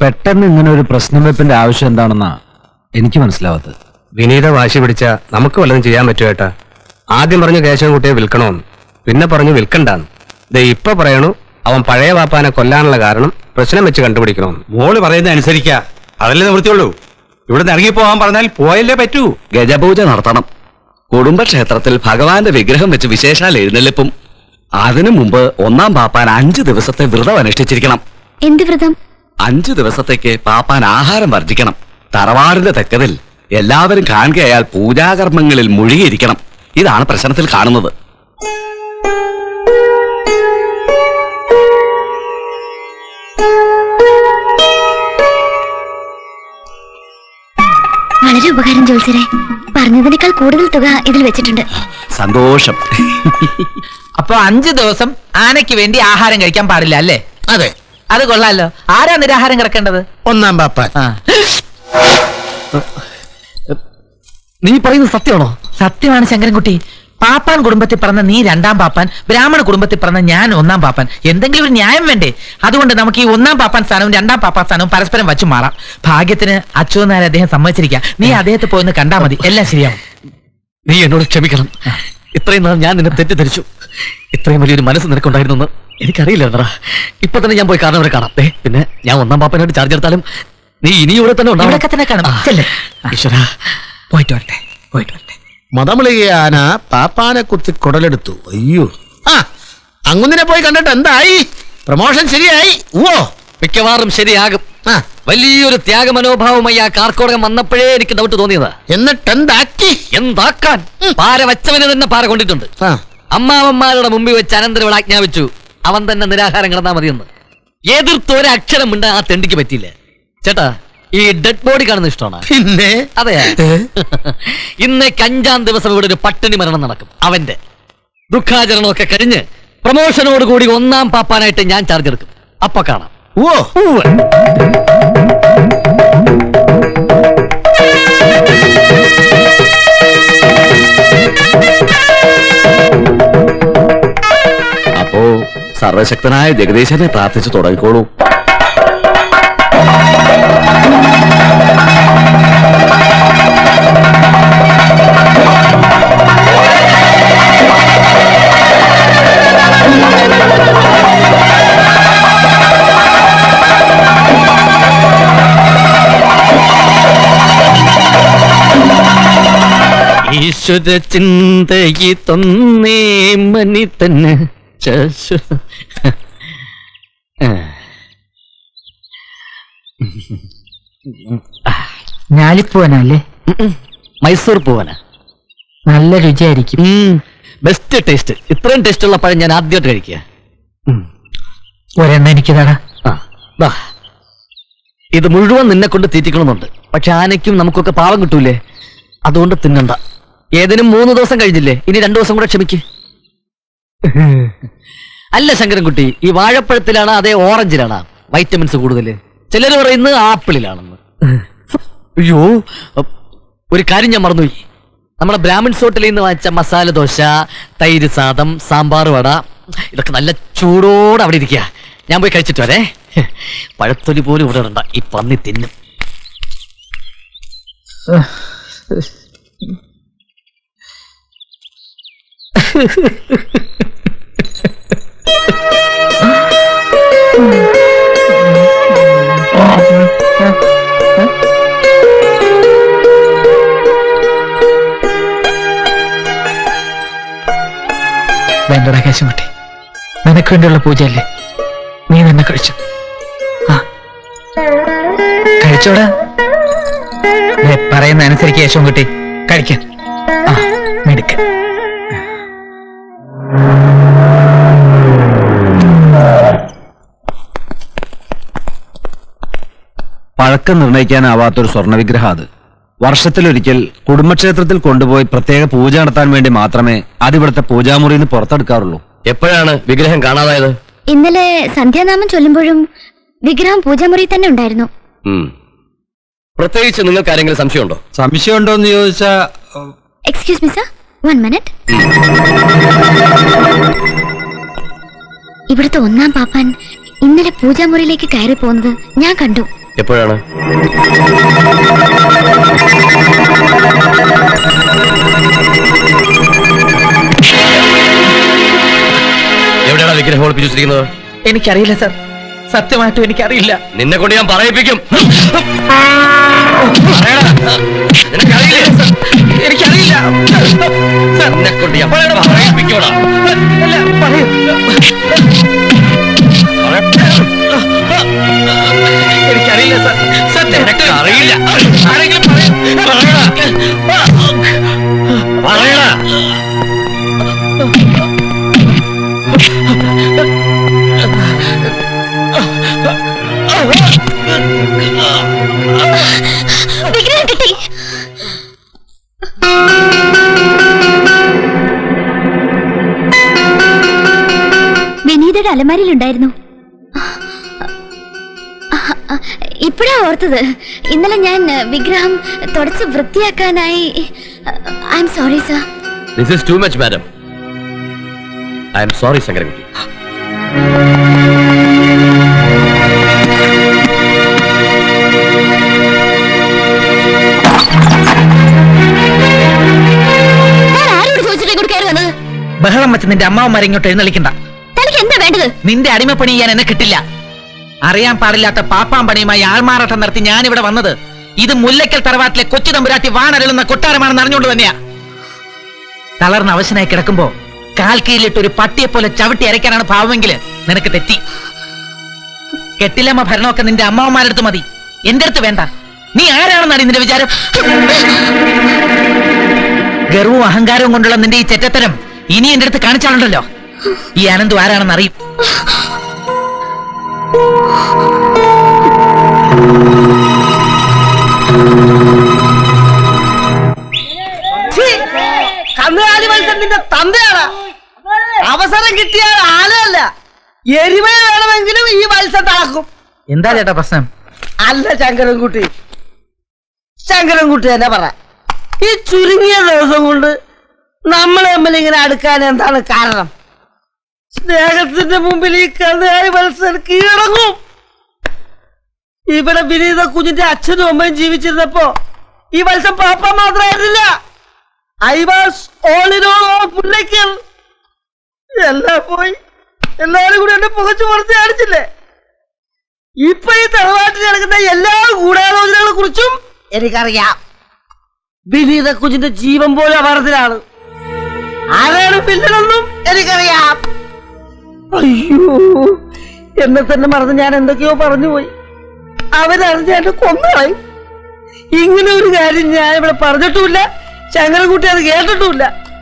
പെട്ടെന്ന് ഇങ്ങനെ ഒരു പ്രശ്നം വെപ്പിന്റെ ആവശ്യം എന്താണെന്നാ എനിക്ക് മനസ്സിലാവാത്തത്. വിനീത വാശി പിടിച്ച നമുക്ക് വല്ലതും ചെയ്യാൻ പറ്റുമോ ഏട്ടാ? ആദ്യം പറഞ്ഞു കേശവൻകുട്ടിയെ വിൽക്കണോന്ന്, പിന്നെ പറഞ്ഞു വിൽക്കണ്ടാന്ന്. ദേ ഇപ്പൊ പറയണു അവൻ പഴയ വാപ്പാനെ കൊല്ലാനുള്ള കാരണം പ്രശ്നം വെച്ച് കണ്ടുപിടിക്കണമെന്ന്. മോള് പറയുന്നത് അനുസരിക്ക, അതല്ലേ നിവൃത്തിയുള്ളൂ. ഇവിടുന്ന് ഇറങ്ങിപ്പോവാൻ പറഞ്ഞാൽ പോയല്ലേ പറ്റൂ. ഗജപൂജ നടത്തണം. കുടുംബക്ഷേത്രത്തിൽ ഭഗവാന്റെ വിഗ്രഹം വെച്ച് വിശേഷാൽ എഴുന്നള്ളിപ്പും. അതിനു മുമ്പ് ഒന്നാം പാപ്പാൻ 5 ദിവസത്തെ വ്രതം അനുഷ്ഠിച്ചിരിക്കണം. എന്ത് വ്രതം? 5 ദിവസത്തേക്ക് പാപ്പാൻ ആഹാരം വർജിക്കണം. തറവാടിന്റെ തെക്കതിൽ എല്ലാവരും കാണുകയാൽ പൂജാകർമ്മങ്ങളിൽ മുഴുകിയിരിക്കണം. ഇതാണ് പ്രശ്നത്തിൽ കാണുന്നത്. വളരെ ഉപകാരം ജോത്സരെ. പറഞ്ഞതിനേക്കാൾ കൂടുതൽ തുക ഇതിൽ വെച്ചിട്ടുണ്ട്. സന്തോഷം. അപ്പൊ 5 ദിവസം ആനയ്ക്ക് വേണ്ടി ആഹാരം കഴിക്കാൻ പാടില്ല അല്ലേ? അതെ, അത് കൊള്ളാലോ. ആരാ നിരാഹാരം കിടക്കേണ്ടത്? ഒന്നാം പാപ്പാൻ. നീ പറയുന്നത് സത്യമാണോ? സത്യമാണ് ശങ്കരൻകുട്ടി. പാപ്പാൻ കുടുംബത്തിൽ പറഞ്ഞ നീ 2ാം പാപ്പാൻ, ബ്രാഹ്മണ കുടുംബത്തിൽ പറഞ്ഞ ഞാൻ 1ാം പാപ്പാൻ. എന്തെങ്കിലും ഒരു ന്യായം വേണ്ടേ? അതുകൊണ്ട് നമുക്ക് ഈ 1ാം പാപ്പാൻ സ്ഥാനവും 2ാം പാപ്പാൻ സ്ഥാനവും പരസ്പരം വച്ചു മാറാം. ഭാഗ്യത്തിന് അച്യുതനായ അദ്ദേഹം സമ്മതിച്ചിരിക്കുക. നീ അദ്ദേഹത്തെ പോയിന്ന് കണ്ടാ മതി, എല്ലാം ശരിയാവും. നീ എന്നോട് ക്ഷമിക്കണം. ഇത്രയും നാൾ ഞാൻ നിന്നെ തെറ്റിദ്ധരിച്ചു. ഇത്രയും വലിയൊരു മനസ്സ് നിനക്കുണ്ടായിരുന്നെന്ന് എനിക്കറിയില്ല. ഇപ്പൊ തന്നെ ഞാൻ പോയി കാരണവരെ കാണാം. പിന്നെ ഞാൻ 1ാം പാപ്പനായിട്ട് ചാർജ് എടുത്താലും നീ ഇനി ഇവിടെ തന്നെ കാണാം. ഈശ്വരാ, പോയിട്ട് വരട്ടെ, പോയിട്ട് വരട്ടെ. മതമുളിക ആന പാപ്പാനെ കുത്തി കുടലെടുത്തു. അയ്യോ, അങ്ങുന്നിനെ പോയി കണ്ടിട്ട് എന്തായി? പ്രമോഷൻ ശരിയായി? ഓ, മിക്കവാറും ശരിയാകും. വലിയൊരു ത്യാഗമനോഭാവമായി ആ കാർക്കോടകം വന്നപ്പോഴേ എനിക്ക് ഡൗട്ട് തോന്നിയതാ. എന്നിട്ട് എന്താക്കി? എന്താക്കാൻ? പാര വച്ചവന് തന്നെ പാര കൊണ്ടിട്ടുണ്ട്. അമ്മാവന്മാരുടെ മുമ്പിൽ വെച്ച് അനന്തരം ആജ്ഞാപിച്ചു അവൻ തന്നെ നിരാഹാരം കിടന്നാ മതിയെന്ന്. എതിർത്ത് ഒരക്ഷരം ഉണ്ട് ആ തെണ്ടിക്ക് പറ്റിയില്ല. ചേട്ടാ, ഈ ഡെഡ് ബോഡി കാണുന്ന ഇഷ്ടമാണ്? പിന്നെ അതെ. ഇന്നേക്ക് 5ാം ദിവസം ഇവിടെ ഒരു പട്ടിണി മരണം നടക്കും. അവന്റെ ദുഃഖാചരണമൊക്കെ കഴിഞ്ഞ് പ്രമോഷനോടുകൂടി 1ാം പാപ്പാനായിട്ട് ഞാൻ ചാർജ് എടുക്കും. അപ്പൊ കാണാം. ഓ, അപ്പോ സർവശക്തനായ ജഗദീശനെ പ്രാർത്ഥിച്ചു തുടങ്ങിക്കോളൂ. ഈശ്വര ചിന്തയി തൊന്നേ മനി തന്നെ ഞാലിപ്പൂവനല്ലേ? മൈസൂർ പൂവന. നല്ല രുചിയായിരിക്കും. Best taste. ഇത്രയും ടേസ്റ്റ് ഉള്ള പഴം ഞാൻ ആദ്യമായിട്ട് കഴിക്കുക. ഒരെണ്ണം എനിക്ക് തടാ. ഇത് മുഴുവൻ നിന്നെ കൊണ്ട് തീറ്റിക്കണമെന്നുണ്ട്. പക്ഷെ ആനയ്ക്കും നമുക്കൊക്കെ പാവം കിട്ടൂലേ, അതുകൊണ്ട് തിന്നണ്ട. ഏതിനും 3 ദിവസം കഴിഞ്ഞില്ലേ, ഇനി 2 ദിവസം കൂടെ ക്ഷമിക്ക്. അല്ല ശങ്കരൻകുട്ടി, ഈ വാഴപ്പഴത്തിലാണ് അതേ ഓറഞ്ചിലാണ് വൈറ്റമിൻസ് കൂടുതൽ? ചിലർ പറയുന്നത് ആപ്പിളിലാണെന്ന്. അയ്യോ, ഒരു കാര്യം ഞാൻ മറന്നുപോയി. നമ്മുടെ ബ്രാഹ്മിൺസ് ഹോട്ടലിൽ നിന്ന് വാങ്ങിച്ച മസാല ദോശ, തൈര് സാദം, സാമ്പാർ വട, ഇതൊക്കെ നല്ല ചൂടോടെ അവിടെ ഇരിക്കുക. ഞാൻ പോയി കഴിച്ചിട്ട് വരേ. പഴത്തൊലി പോലും ഇവിടെ ഇടണ്ട, ഈ പന്നി തിന്നും. വേണ്ടടാ കേശവൻകുട്ടി, നിനക്ക് വേണ്ടിയുള്ള പൂജയല്ലേ, നീ തന്നെ കഴിച്ചു. കഴിച്ചോടാ. പറയുന്ന അനുസരിച്ച് കേശവൻകുട്ടി കഴിക്കാൻ. മെടുക്ക. പഴക്കം നിർണ്ണയിക്കാനാവാത്തൊരു സ്വർണ്ണവിഗ്രഹം അത്. വർഷത്തിലൊരിക്കൽ കുടുംബക്ഷേത്രത്തിൽ കൊണ്ടുപോയി പ്രത്യേക പൂജ നടത്താൻ വേണ്ടി മാത്രമേ അതിവിടുത്തെ പൂജാമുറിയിൽ നിന്ന് പുറത്തെടുക്കാറുള്ളൂ. എപ്പോഴാണ് വിഗ്രഹം കാണാതായത്? ഇന്നലെ സന്ധ്യാനാമം ചൊല്ലുമ്പോഴും വിഗ്രഹം പൂജാമുറി തന്നെ ഉണ്ടായിരുന്നു. പ്രത്യേകിച്ച് നിങ്ങൾക്ക് ആരെങ്കിലും സംശയമുണ്ടോ? സംശയമുണ്ടോന്ന് ചോദിച്ചാ, എക്സ്ക്യൂസ് മീ സർ, 1 മിനിറ്റ്. ഇവിടുത്തെ 1ാം പാപ്പാൻ ഇന്നലെ പൂജാമുറിയിലേക്ക് കയറി പോകുന്നത് ഞാൻ കണ്ടു. എപ്പോഴാണ്? എവിടെയാണ് വിഗ്രഹം ഒളിപ്പിച്ചിരിക്കുന്നത്? എനിക്കറിയില്ല സർ, സത്യമായിട്ടും എനിക്കറിയില്ല. നിന്നെ കൊണ്ട് ഞാൻ പറയിപ്പിക്കും. എനിക്കറിയില്ല സർ. നിന്നെ കൊണ്ട് ഞാൻ പറയിപ്പിക്കോടാ. അല്ല, പറയൂ. എനിക്കറിയില്ല സർ, സത്യം അറിയില്ല. ആരെങ്കിലും പറയൂ. പറയടാ. വിഗ്രഹം കിട്ടി. വിനീതയുടെ അലമാരിയിലുണ്ടായിരുന്നു. ഇപ്പോഴാ ഓർത്തത്. ഇന്നലെ ഞാൻ വിഗ്രഹം തുടച്ച് വൃത്തിയാക്കാനായി. I am sorry sir. This is too much, madam. I am sorry, Sangarankuti. ആരോട് ചോദിച്ചിട്ട് ഇങ്ങോട്ട് കയറി വന്നത്? ബഹളം വെച്ച് നിന്റെ അമ്മാവന്മാരെ ഇങ്ങോട്ട് എഴുന്നള്ളിക്കണ്ട. തനിക്ക് എന്താ വേണ്ടത്? നിന്റെ അടിമപ്പണി ചെയ്യാൻ എന്നെ കിട്ടില്ല. അറിയാൻ പാടില്ലാത്ത പാപ്പാൻ പണിയുമായി ആൾമാറാട്ടം നടത്തി ഞാൻ ഇവിടെ വന്നത് ഇത് മുല്ലക്കൽ തറവാട്ടിലെ കൊച്ചു തമ്പുരാട്ടി വാണരുളുന്ന കൊട്ടാരമാണെന്ന് അറിഞ്ഞുകൊണ്ട് തന്നെയാ. തളർന്ന അവശനായി കിടക്കുമ്പോ കാൽ കീഴിലിട്ട് ഒരു പട്ടിയെ പോലെ ചവിട്ടി അരയ്ക്കാനാണ് ഭാവമെങ്കിൽ നിനക്ക് തെറ്റി. കെട്ടിലമ്മ ഭരണമൊക്കെ നിന്റെ അമ്മാവന്മാരുടെ അടുത്ത് മതി, എന്റെ അടുത്ത് വേണ്ട. നീ ആരാണെന്നാണ് നിന്റെ വിചാരം? ഗർവവും അഹങ്കാരവും കൊണ്ടുള്ള നിന്റെ ഈ ചെറ്റത്തരം ഇനി എന്റെ അടുത്ത് കാണിച്ചാലുണ്ടല്ലോ, ഈ അനന്തു ആരാണെന്ന് അറിയും. കന്നുകാലി മത്സരത്തിന്റെ തന്തയാണ്. അവസരം കിട്ടിയാൽ ആനയല്ല, എരുമയെ വേണമെങ്കിലും ഈ മത്സരം നടക്കും. എന്താ ചേട്ടാ പ്രശ്നം? അല്ല ശങ്കരൻകുട്ടി, ശങ്കരൻകുട്ടി തന്നെ പറ. ഈ ചുരുങ്ങിയ ദിവസം കൊണ്ട് നമ്മൾ തമ്മിൽ ഇങ്ങനെ അടുക്കാൻ എന്താണ് കാരണം? സ്നേഹത്തിന്റെ മുമ്പിൽ ഈ കന്നുകാലി മത്സരം കീഴടങ്ങും. ഇവിടെ വിനീത കുഞ്ഞിന്റെ അച്ഛനും അമ്മയും ജീവിച്ചിരുന്നപ്പോ ഈ മത്സരം പാപ്പ മാത്രമായിരുന്നില്ല. I was all in all പുള്ളിക്കൽ. എല്ലാം പോയി, എല്ലാരും കൂടി എന്നെ പുകച്ചു പുറത്ത് കാണിച്ചില്ലേ? ഇപ്പൊ ഈ തറവാട്ടിൽ നടക്കുന്ന എല്ലാ ഗൂഢാലോചനകളെ കുറിച്ചും എനിക്കറിയാം. വിനീത കുഞ്ഞിന്റെ ജീവൻ പോലും അപകടത്തിലാണ്. ആരാണ് പിന്നിലൊന്നും എനിക്കറിയാം. അയ്യോ, എന്നെ തന്നെ മറന്ന് ഞാൻ എന്തൊക്കെയോ പറഞ്ഞുപോയി. അവരറിഞ്ഞ എന്നെ കൊന്നുകളയും. ഇങ്ങനെ ഒരു കാര്യം ഞാൻ ഇവിടെ പറഞ്ഞിട്ടുമില്ല, ശങ്കരൻകുട്ടി അത് കേട്ടിട്ടുമില്ല.